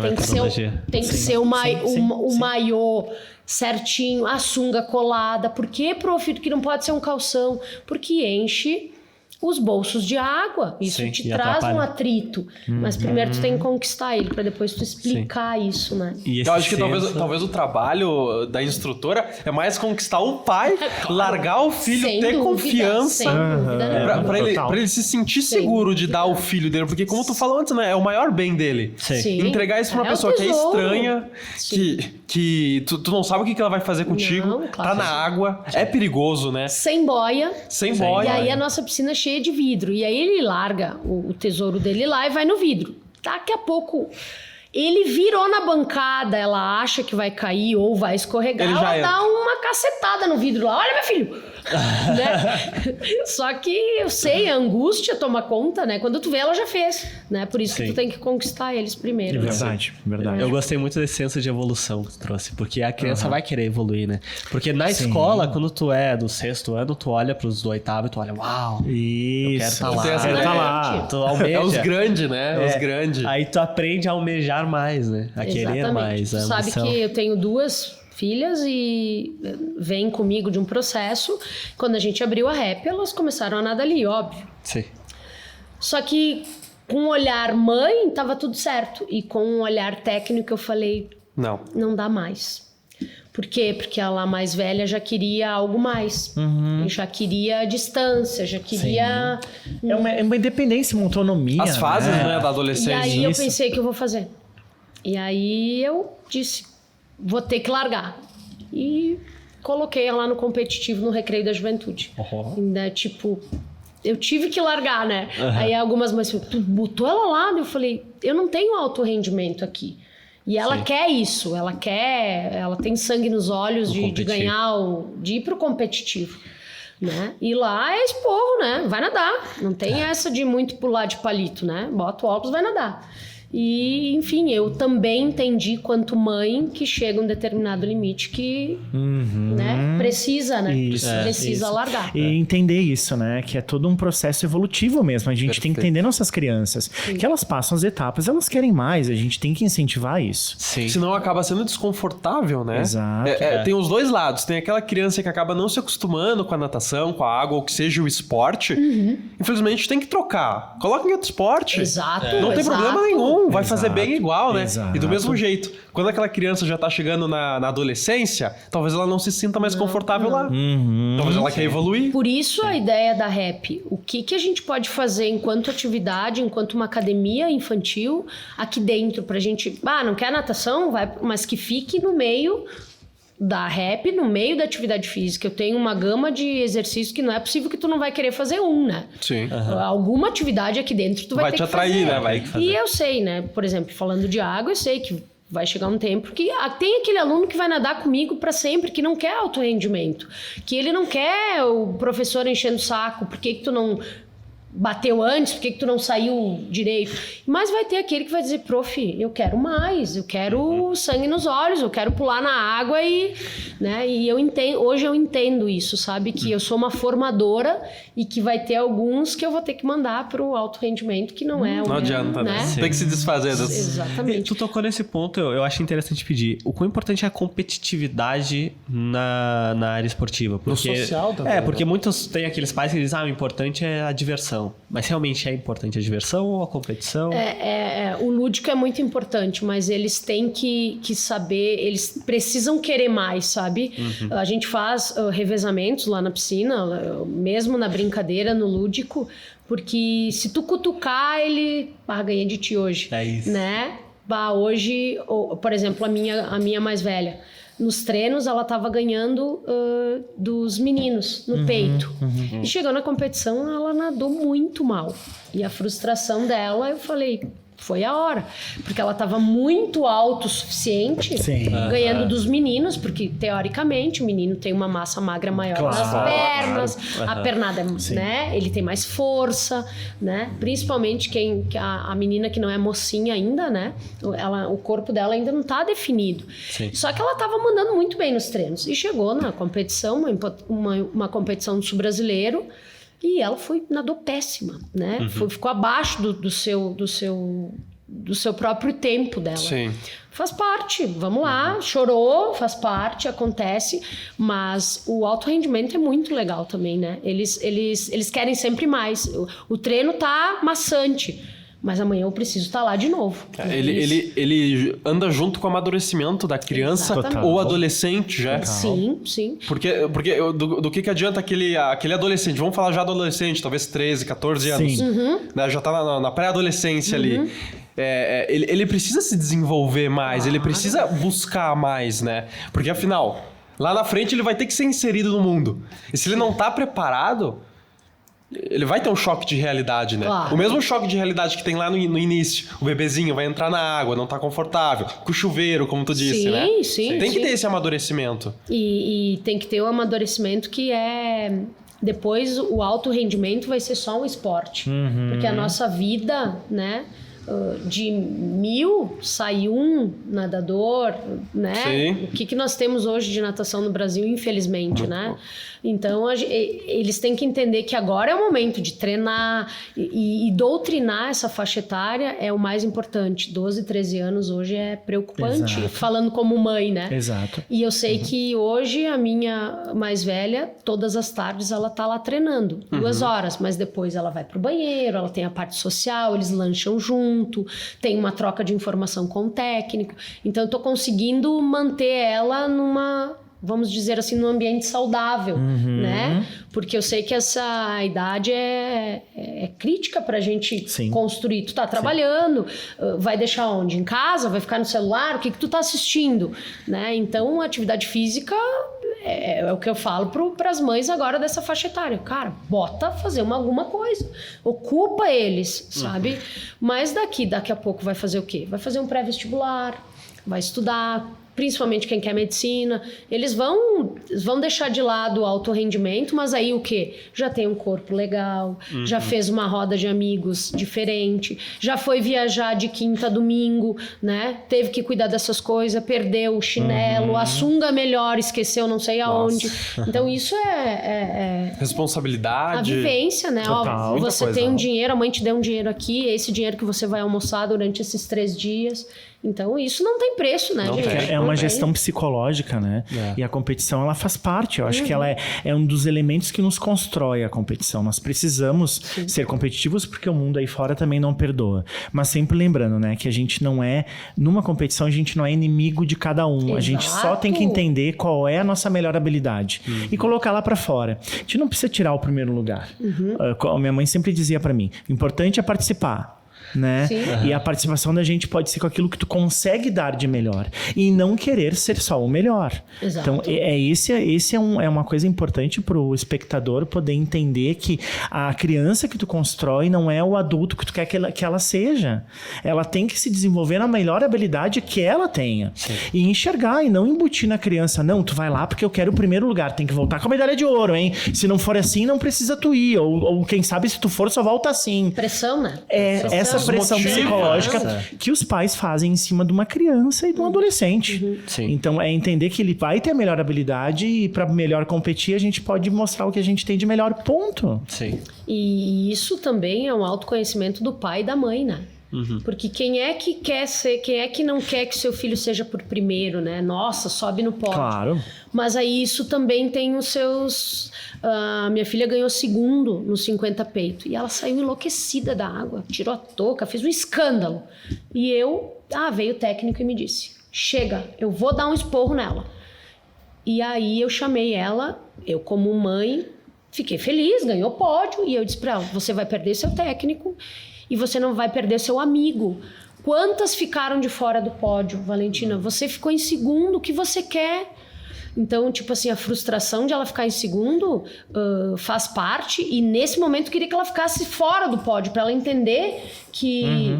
Tem que ser o maiô certinho, a sunga colada. Por que, prof, que não pode ser um calção? Porque enche os bolsos de água. Isso Sim, te e traz atrapalha. um atrito. Mas primeiro tu tem que conquistar ele, pra depois tu explicar isso, né? E Eu acho que esse talvez o trabalho da instrutora é mais conquistar o pai, largar o filho, Sem ter dúvida, confiança. sem dúvida nenhuma. Pra ele se sentir seguro de dar o filho dele. Porque como tu falou antes, né? É o maior bem dele. Sim. Entregar isso pra uma É o pessoa que é tesouro. estranha, que tu não sabe o que ela vai fazer contigo, Não, claro. tá na água, é perigoso, né? Sem boia. Sem E boia. aí a nossa piscina é cheia de vidro. E aí ele larga o tesouro dele lá e vai no vidro. Daqui a pouco ele virou na bancada, ela acha que vai cair ou vai escorregar, Ele já ela dá uma cacetada no vidro lá. Olha, meu filho! Né? Só que eu sei, a angústia toma conta, né? Quando tu vê, ela já fez, né? Por isso que Sim. tu tem que conquistar eles primeiro. É verdade, verdade. Eu gostei muito desse senso de evolução que tu trouxe, porque a criança vai querer evoluir, né? Porque na escola, quando tu é do 6º ano, tu olha pros do 8º e tu olha, uau, eu quero Isso. estar lá. Tem essa Quero tá ideia. lá. Tu almeja. É os grandes, né? É. Os grandes. Aí tu aprende a almejar mais, né? A querer mais. Tu A sabe ambição. que eu tenho 2 filhas e vêm comigo de um processo. Quando a gente abriu a rap, elas começaram a nadar ali, óbvio. Sim. Só que com um olhar mãe, tava tudo certo. E com um olhar técnico, eu falei, não dá mais. Por quê? Porque ela mais velha já queria algo mais. Já queria distância, já queria... É uma independência, uma autonomia. As fases, né, da E adolescência. aí eu pensei, que eu vou fazer? E aí eu disse, vou ter que largar. E coloquei ela lá no competitivo, no Recreio da Juventude. Ainda, tipo, eu tive que largar, né? Aí algumas mães falaram, tu botou ela lá? Eu falei, eu não tenho alto rendimento aqui. E ela quer isso, ela tem sangue nos olhos de ganhar, de ir pro competitivo. Né? E lá é esporro, né? Vai nadar. Não tem essa de muito pular de palito, né? Bota o óculos, vai nadar. E, enfim, eu também entendi, quanto mãe, que chega um determinado limite que né, precisa, né? Precisa largar. E entender isso, né? Que é todo um processo evolutivo mesmo. A gente tem que entender nossas crianças. Que elas passam as etapas, elas querem mais. A gente tem que incentivar isso. Sim. Senão acaba sendo desconfortável, né? Exato. Tem os dois lados. Tem aquela criança que acaba não se acostumando com a natação, com a água, ou que seja o esporte. Infelizmente tem que trocar. Coloca em outro esporte. Exato. Não tem problema nenhum. Vai fazer Exato. bem igual, né? Exato. E do mesmo jeito, quando aquela criança já tá chegando na adolescência, talvez ela não se sinta mais confortável lá. Talvez ela queira evoluir. Por isso a ideia da rap. O que a gente pode fazer enquanto atividade, enquanto uma academia infantil aqui dentro pra gente... não quer natação? Vai, mas que fique no meio da rap, no meio da atividade física. Eu tenho uma gama de exercícios que não é possível que tu não vai querer fazer né? Sim. Alguma atividade aqui dentro tu vai ter te que atrair, fazer. né? Vai fazer. E eu sei, né? Por exemplo, falando de água, eu sei que vai chegar um tempo que tem aquele aluno que vai nadar comigo para sempre, que não quer alto rendimento, que ele não quer o professor enchendo o saco, por que tu não bateu antes, por que tu não saiu direito? Mas vai ter aquele que vai dizer, prof, eu quero mais, eu quero sangue nos olhos, eu quero pular na água né? E hoje eu entendo isso, sabe? Que eu sou uma formadora e que vai ter alguns que eu vou ter que mandar pro alto rendimento, que não é o... Não adianta, né? Tem que se desfazer dessas... Exatamente. Tu tocou nesse ponto, eu acho interessante pedir. O quão importante é a competitividade na área esportiva? Porque, No social também, porque né? muitos têm aqueles pais que dizem, o importante é a diversão. Mas realmente é importante a diversão ou a competição? O lúdico é muito importante, mas eles têm que saber, eles precisam querer mais, sabe? A gente faz revezamentos lá na piscina, mesmo na brincadeira, no lúdico, porque se tu cutucar, ele ganha de ti hoje. É isso. Né? Hoje, por exemplo, a minha mais velha, nos treinos, ela estava ganhando dos meninos no peito. E chegou na competição, ela nadou muito mal. E a frustração dela, eu falei... Foi a hora, porque ela estava muito autossuficiente, ganhando dos meninos, porque teoricamente o menino tem uma massa magra maior nas pernas, a pernada, né? Ele tem mais força, né? Principalmente a menina que não é mocinha ainda, né? O corpo dela ainda não está definido. Sim. Só que ela estava mandando muito bem nos treinos e chegou na competição, uma competição do sul-brasileiro. E ela nadou péssima, né? Ficou abaixo do seu próprio tempo dela. Sim. Faz parte, vamos lá, chorou, faz parte, acontece, mas o alto rendimento é muito legal também, né? Eles querem sempre mais. O treino tá maçante, mas amanhã eu preciso estar lá de novo. Ele anda junto com o amadurecimento da criança ou adolescente já. Sim, sim. Porque do que adianta aquele adolescente? Vamos falar já do adolescente, talvez 13, 14 anos. Né? Já tá na pré-adolescência ali. Ele precisa se desenvolver mais, ele precisa buscar mais, né? Porque afinal, lá na frente ele vai ter que ser inserido no mundo. E se ele não tá preparado... Ele vai ter um choque de realidade, né? Claro. O mesmo choque de realidade que tem lá no início. O bebezinho vai entrar na água, não tá confortável. Com o chuveiro, como tu disse, né? Sim. Tem que ter esse amadurecimento. E tem que ter o amadurecimento que é... Depois, o alto rendimento vai ser só um esporte. Porque a nossa vida, né... De 1000 sai um nadador, né? Sim. O que nós temos hoje de natação no Brasil, infelizmente, né? Então, eles têm que entender que agora é o momento de treinar e doutrinar essa faixa etária é o mais importante. 12, 13 anos hoje é preocupante, falando como mãe, né? Exato. E eu sei que hoje a minha mais velha, todas as tardes ela tá lá treinando, 2 horas, mas depois ela vai pro banheiro, ela tem a parte social, eles lancham junto, tem uma troca de informação com o técnico. Então eu tô conseguindo manter ela vamos dizer assim, num ambiente saudável, né? Porque eu sei que essa idade é crítica pra gente construir. Tu tá trabalhando, vai deixar onde? Em casa? Vai ficar no celular? O que tu tá assistindo? Né? Então, a atividade física é o que eu falo pras mães agora dessa faixa etária. Cara, bota fazer alguma coisa. Ocupa eles, sabe? Mas daqui a pouco vai fazer o quê? Vai fazer um pré-vestibular, vai estudar... Principalmente quem quer medicina, eles vão deixar de lado o alto rendimento, mas aí o quê? Já tem um corpo legal, já fez uma roda de amigos diferente, já foi viajar de quinta a domingo, né? Teve que cuidar dessas coisas, perdeu o chinelo, a sunga melhor, esqueceu não sei aonde. Então isso é responsabilidade. A vivência, né? Total. Ó, você tem um dinheiro, a mãe te deu um dinheiro aqui, esse dinheiro que você vai almoçar durante esses 3 dias. Então, isso não tem preço, né, gente? É uma gestão psicológica, né? E a competição, ela faz parte. Eu acho que ela é um dos elementos que nos constrói a competição. Nós precisamos ser competitivos porque o mundo aí fora também não perdoa. Mas sempre lembrando, né? Que a gente não é... Numa competição, a gente não é inimigo de cada um. Exato. A gente só tem que entender qual é a nossa melhor habilidade. E colocar lá pra fora. A gente não precisa tirar o primeiro lugar. Minha mãe sempre dizia pra mim, o importante é participar. Né? E a participação da gente pode ser com aquilo que tu consegue dar de melhor e não querer ser só o melhor. Exato. Então esse é uma coisa importante pro espectador poder entender que a criança que tu constrói não é o adulto que tu quer que ela seja. Ela tem que se desenvolver na melhor habilidade que ela tenha. E enxergar e não embutir na criança, não, tu vai lá porque eu quero o primeiro lugar, tem que voltar com a medalha de ouro, hein? Se não for assim, não precisa tu ir, ou quem sabe se tu for só volta assim. Pressão, né? Essa pressão psicológica que os pais fazem em cima de uma criança e de um adolescente. Então, é entender que ele vai ter a melhor habilidade e para melhor competir, a gente pode mostrar o que a gente tem de melhor, ponto. E isso também é um autoconhecimento do pai e da mãe, né? Porque quem é que não quer que seu filho seja por primeiro, né? Nossa, sobe no pódio. Claro. Mas aí isso também tem os seus... minha filha ganhou segundo no 50 peito. E ela saiu enlouquecida da água. Tirou a touca, fez um escândalo. E veio o técnico e me disse, chega, eu vou dar um esporro nela. E aí eu chamei ela, eu como mãe, fiquei feliz, ganhou pódio. E eu disse pra ela, você vai perder seu técnico... E você não vai perder seu amigo. Quantas ficaram de fora do pódio, Valentina? Você ficou em segundo, o que você quer? Então, tipo assim, a frustração de ela ficar em segundo faz parte, e nesse momento eu queria que ela ficasse fora do pódio, para ela entender que...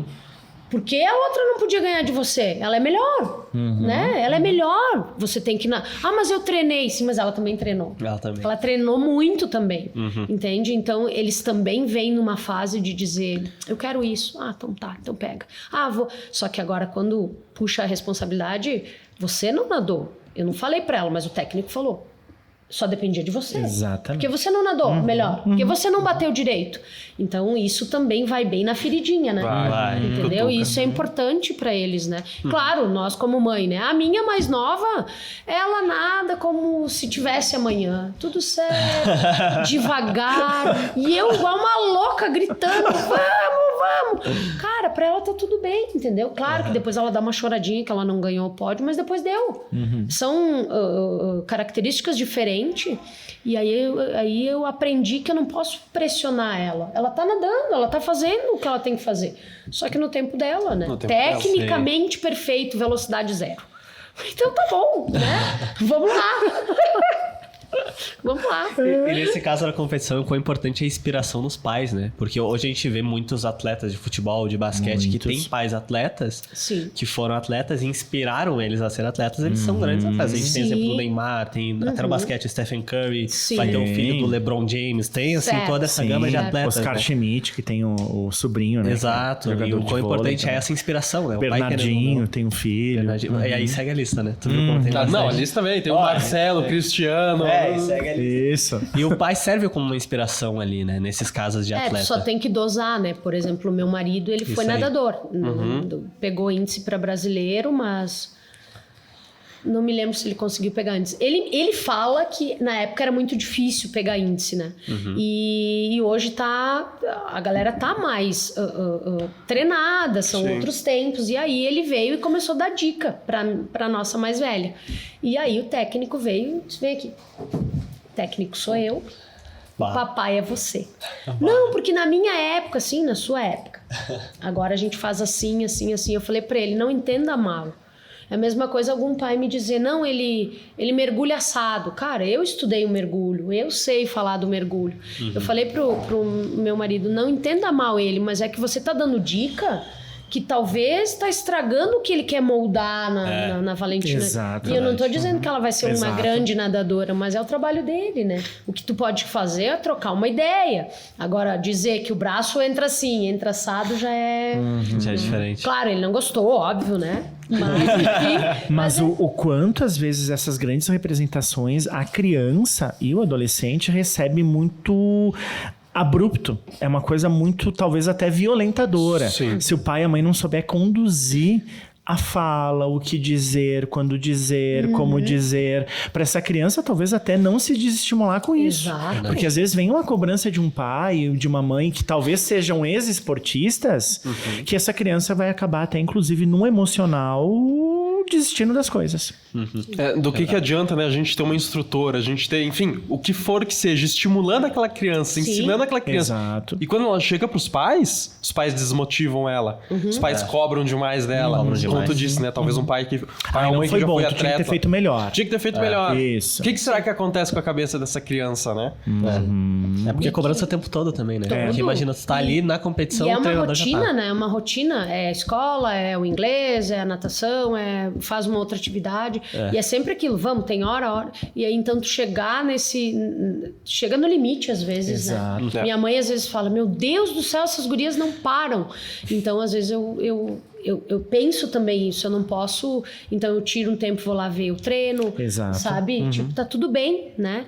Porque a outra não podia ganhar de você. Ela é melhor, né? Ela é melhor. Você tem que... mas eu treinei. Sim, mas ela também treinou. Ela treinou muito também, entende? Então, eles também vêm numa fase de dizer, eu quero isso. Então tá, então pega. Vou... Só que agora, quando puxa a responsabilidade, você não nadou. Eu não falei pra ela, mas o técnico falou. Só dependia de você. Exatamente. Porque você não nadou melhor. Porque você não bateu direito. Então, isso também vai bem na feridinha, né? Vai. Entendeu? E isso é importante pra eles, né? Claro, nós como mãe, né? A minha mais nova, ela nada como se tivesse amanhã. Tudo certo, devagar. E eu igual uma louca gritando, vamos. Cara, pra ela tá tudo bem, entendeu? Claro que depois ela dá uma choradinha que ela não ganhou o pódio, mas depois deu. São características diferentes. E aí eu aprendi que eu não posso pressionar ela. Ela tá nadando, ela tá fazendo o que ela tem que fazer. Só que no tempo dela, né? Tecnicamente perfeito, velocidade 0. Então tá bom, né? Vamos lá. Vamos lá. E nesse caso da competição, quão importante é a inspiração nos pais, né? Porque hoje a gente vê muitos atletas de futebol, de basquete, que têm pais atletas, que foram atletas e inspiraram eles a ser atletas. Eles são grandes atletas. A gente tem exemplo do Neymar, tem até no basquete o Stephen Curry, vai ter o filho do LeBron James, tem assim toda essa gama de atletas. Oscar Schmidt, que tem o sobrinho, né? Exato. E o quão importante é essa inspiração, né? O Bernardinho tem um filho. E aí segue a lista, né? Tu viu como tem Não, a lista também. Tem o Marcelo, o Cristiano... segue ali. Isso. E o pai serve como uma inspiração ali, né? Nesses casos de atleta. Só tem que dosar, né? Por exemplo, o meu marido, ele foi nadador. Pegou índice para brasileiro, mas... Não me lembro se ele conseguiu pegar índice. Ele fala que na época era muito difícil pegar índice, né? E hoje a galera tá mais treinada, são outros tempos. E aí ele veio e começou a dar dica pra nossa mais velha. E aí o técnico veio e disse, vem aqui. O técnico sou eu, o papai é você. Não, porque na minha época, assim, na sua época. Agora a gente faz assim, assim, assim. Eu falei pra ele, não entenda mal. É a mesma coisa algum pai me dizer, não, ele mergulha assado. Cara, eu estudei o mergulho, eu sei falar do mergulho. Eu falei pro meu marido, não entenda mal ele, mas é que você tá dando dica que talvez tá estragando o que ele quer moldar na Valentina. Exatamente. E eu não tô dizendo que ela vai ser uma grande nadadora, mas é o trabalho dele, né? O que tu pode fazer é trocar uma ideia. Agora, dizer que o braço entra assim, entra assado, já é... Já é diferente. Claro, ele não gostou, óbvio, né? Mas, enfim... Mas o quanto, às vezes, essas grandes representações, a criança e o adolescente recebe muito... abrupto. É uma coisa muito, talvez até violentadora. Sim. Se o pai e a mãe não souber conduzir a fala, o que dizer, quando dizer, como dizer. Para essa criança, talvez até não se desestimular com isso. Exato. Porque às vezes vem uma cobrança de um pai, de uma mãe, que talvez sejam ex-esportistas, que essa criança vai acabar até, inclusive, no emocional, desistindo das coisas. Do que adianta, né? A gente ter uma instrutora, a gente ter, enfim, o que for que seja, estimulando aquela criança, ensinando aquela criança. Exato. E quando ela chega pros pais, os pais desmotivam ela. Os pais cobram demais dela. Como tu disse, né? Talvez um pai que... Pai ou mãe que já foi atleta. Tinha que ter feito melhor. Tinha que ter feito melhor. Isso. O que será que acontece com a cabeça dessa criança, né? É porque cobrança o tempo todo também, né? Porque imagina, tu tá ali na competição, e é o uma treinador já rotina, tá. né? É uma rotina. É a escola, é o inglês, é a natação, faz uma outra atividade. E é sempre aquilo, vamos, tem hora. E aí, então, tu chegar chega no limite, às vezes, Exato. né? Minha mãe, às vezes, fala, meu Deus do céu, essas gurias não param. Então, às vezes, eu penso também isso, eu não posso... Então, eu tiro um tempo, vou lá ver o treino, Exato. sabe? Tipo, tá tudo bem, né?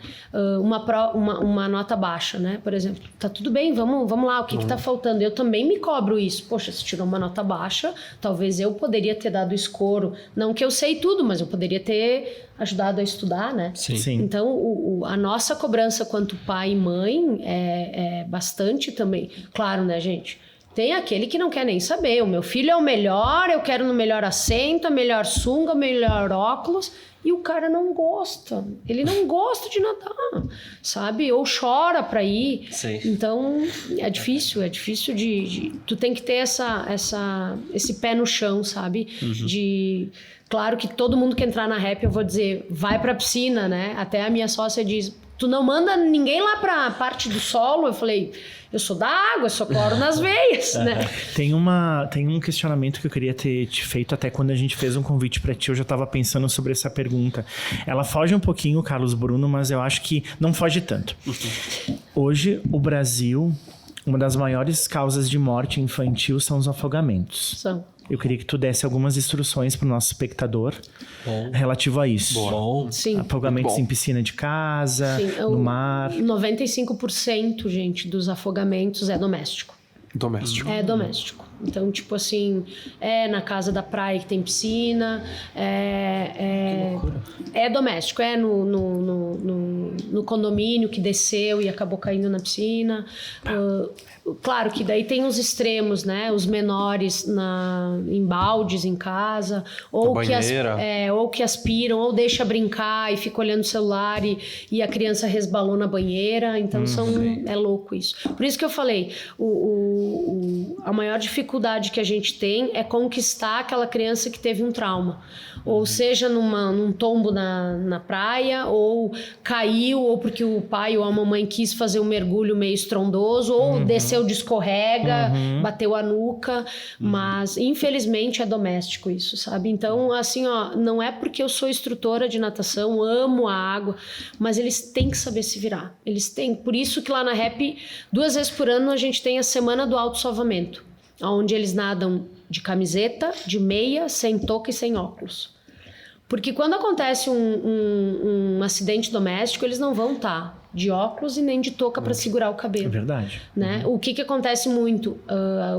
Uma nota baixa, né? Por exemplo, tá tudo bem, vamos lá, o que tá faltando? Eu também me cobro isso. Poxa, se tirou uma nota baixa, talvez eu poderia ter dado escoro. Não que eu sei tudo, mas eu poderia ter ajudado a estudar, né? Sim. Então, a nossa cobrança quanto pai e mãe é bastante também. Claro, né, gente? Tem aquele que não quer nem saber. O meu filho é o melhor, eu quero no melhor assento, a melhor sunga, o melhor óculos. E o cara não gosta. Ele não gosta de nadar, sabe? Ou chora pra ir. Sim. Então, é difícil de... Tu tem que ter esse pé no chão, sabe? Claro que todo mundo que entrar na rap, eu vou dizer, vai pra piscina, né? Até a minha sócia diz, tu não manda ninguém lá pra parte do solo? Eu falei... Eu sou da água, eu sou cloro nas veias, né? Tem um questionamento que eu queria ter te feito até quando a gente fez um convite pra ti. Eu já tava pensando sobre essa pergunta. Ela foge um pouquinho, Carlos Bruno, mas eu acho que não foge tanto. Hoje, o Brasil, uma das maiores causas de morte infantil são os afogamentos. São. Eu queria que tu desse algumas instruções para o nosso espectador relativo a isso. Bom. Sim. Afogamentos em piscina de casa, no mar. 95%, gente, dos afogamentos é doméstico. Doméstico. É doméstico. Então, tipo assim, é na casa da praia que tem piscina, é doméstico, é no condomínio que desceu e acabou caindo na piscina. Claro que daí tem os extremos, né? Os menores em baldes em casa, ou que aspiram, ou deixa brincar e fica olhando o celular e a criança resbalou na banheira. Então é louco isso. Por isso que eu falei, a maior dificuldade que a gente tem é conquistar aquela criança que teve um trauma. Ou seja, num tombo na praia, ou caiu, ou porque o pai ou a mamãe quis fazer um mergulho meio estrondoso, ou desceu de escorrega, bateu a nuca. Mas, infelizmente, é doméstico isso, sabe? Então, assim, ó, não é porque eu sou instrutora de natação, amo a água, mas eles têm que saber se virar. Eles têm. Por isso que lá na REP, 2 vezes por ano, a gente tem a Semana do Autossalvamento, onde eles nadam de camiseta, de meia, sem touca e sem óculos. Porque quando acontece um acidente doméstico, eles não vão estar de óculos e nem de touca para segurar o cabelo. É verdade. Né? O que acontece muito?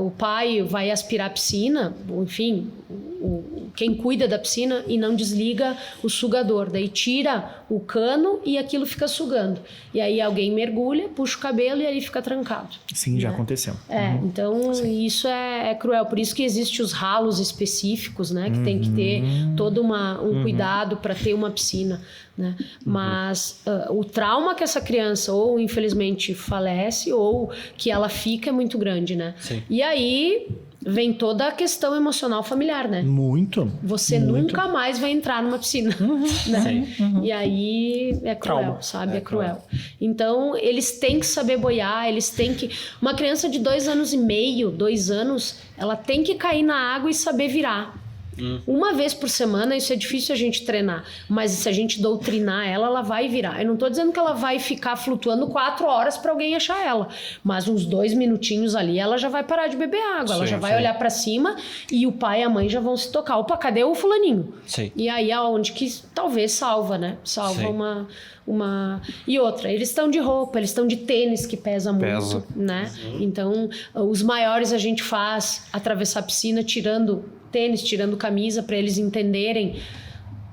O pai vai aspirar a piscina, enfim, quem cuida da piscina e não desliga o sugador. Daí tira o cano e aquilo fica sugando. E aí alguém mergulha, puxa o cabelo e ali fica trancado. Sim, né? já aconteceu. Então isso é cruel. Por isso que existem os ralos específicos, né? Que tem que ter todo um cuidado para ter uma piscina. Né? Mas o trauma que essa criança ou infelizmente falece ou que ela fica é muito grande, né? Sim. E aí vem toda a questão emocional familiar, né? Muito. Você nunca mais vai entrar numa piscina, né? E aí é cruel, Trauma. sabe? É cruel. Então, eles têm que saber boiar, eles têm que... Uma criança de 2 anos e meio, 2 anos, ela tem que cair na água e saber virar. Uma vez por semana, isso é difícil a gente treinar, mas se a gente doutrinar ela vai virar. Eu não tô dizendo que ela vai ficar flutuando 4 horas para alguém achar ela, mas uns 2 minutinhos ali, ela já vai parar de beber água, ela já vai olhar para cima e o pai e a mãe já vão se tocar. Opa, cadê o fulaninho? Sim. E aí é onde que talvez salva, né? Salva uma... E outra, eles estão de roupa, eles estão de tênis que pesa muito, né? Então, os maiores a gente faz atravessar a piscina tirando tênis, tirando camisa para eles entenderem,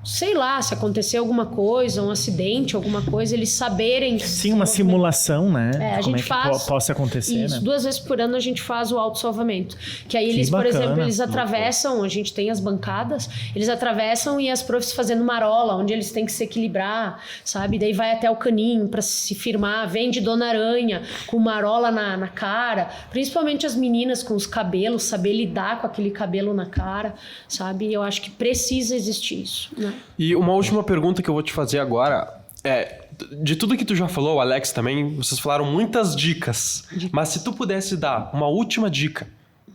sei lá, se acontecer alguma coisa, um acidente, alguma coisa, eles saberem... Sim, uma simulação, né? A Como gente faz... possa acontecer, isso, né? 2 vezes por ano a gente faz o autossalvamento. Que aí eles, bacana. por exemplo, eles atravessam, a gente tem as bancadas, eles atravessam e as profs fazendo marola, onde eles têm que se equilibrar, sabe? Daí vai até o caninho para se firmar, vem de Dona Aranha com marola na cara, principalmente as meninas com os cabelos, saber lidar com aquele cabelo na cara, sabe? Eu acho que precisa existir isso, né? E uma última pergunta que eu vou te fazer agora é... De tudo que tu já falou, o Alex também, vocês falaram muitas dicas. Mas se tu pudesse dar uma última dica,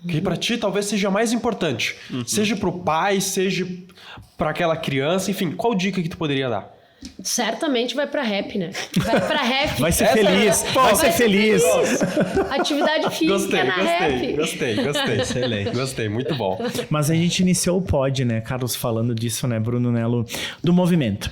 que pra ti talvez seja mais importante, seja pro pai, seja pra aquela criança, enfim, qual dica que tu poderia dar? Certamente vai pra rap, né? Vai pra rap. Vai ser feliz, vai ser feliz. Atividade física na rap. Gostei. Excelente. Gostei, muito bom. Mas a gente iniciou o pod, né, Carlos, falando disso, né, Bruno Nelo, do movimento.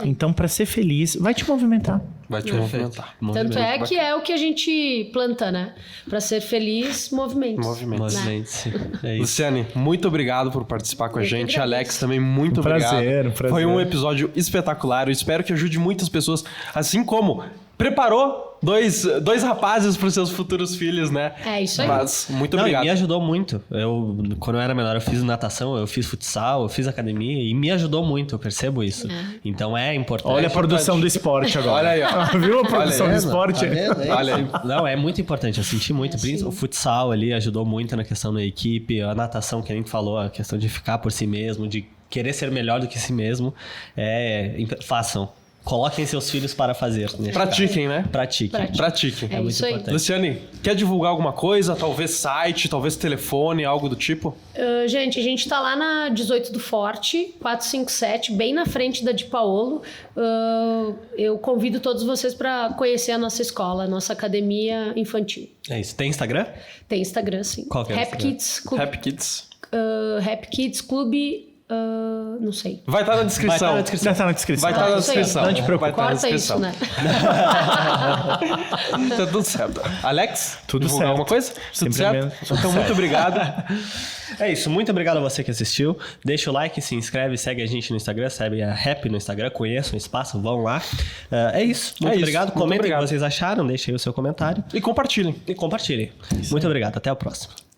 Então, pra ser feliz, vai te movimentar. Vai te movimentar. Tanto é que é o que a gente planta, né? Pra ser feliz, movimentos. Movimentos, é isso. Luciane, muito obrigado por participar com a gente. Alex, também muito obrigado. Prazer. Foi um episódio espetacular. Eu espero que ajude muitas pessoas, assim como preparou dois rapazes para os seus futuros filhos, né? É isso aí. Mas muito Não, obrigado. e me ajudou muito. Quando eu era menor, eu fiz natação, eu fiz futsal, eu fiz academia e me ajudou muito, eu percebo isso. Então é importante. Olha a produção do esporte agora. Olha aí, ó. Viu a produção do aí, esporte? Olha aí. Não, é muito importante, eu senti muito. O futsal ali ajudou muito na questão da equipe, a natação, que a gente falou, a questão de ficar por si mesmo, de querer ser melhor do que si mesmo. Façam. Coloquem seus filhos para fazer. Pratiquem, né? Pratiquem. É muito isso aí. importante. Luciane, quer divulgar alguma coisa? Talvez site, talvez telefone, algo do tipo? Gente, a gente tá lá na 18 do Forte, 457, bem na frente da de Paolo. Eu convido todos vocês para conhecer a nossa escola, a nossa academia infantil. É isso. Tem Instagram? Tem Instagram, sim. Qual que é o Happy Instagram? Kids Clube. Happy Kids. Happy Kids Clube. Não sei. Vai estar na descrição. Já tá na descrição. Vai estar na isso aí. descrição. Não te preocupe. Vai estar na Corta isso, descrição. né? Tá tudo certo. Alex, Tudo divulgar certo. alguma coisa? Tudo Sempre certo? mesmo. Então, muito obrigado. É isso, muito obrigado a você que assistiu. Deixa o like, se inscreve, segue a gente no Instagram, segue a Rap no Instagram, conheçam o espaço, vão lá. É isso, muito obrigado. Muito Comentem obrigado. o que vocês acharam, deixem aí o seu comentário E compartilhem. e compartilhem. Muito obrigado, até o próximo.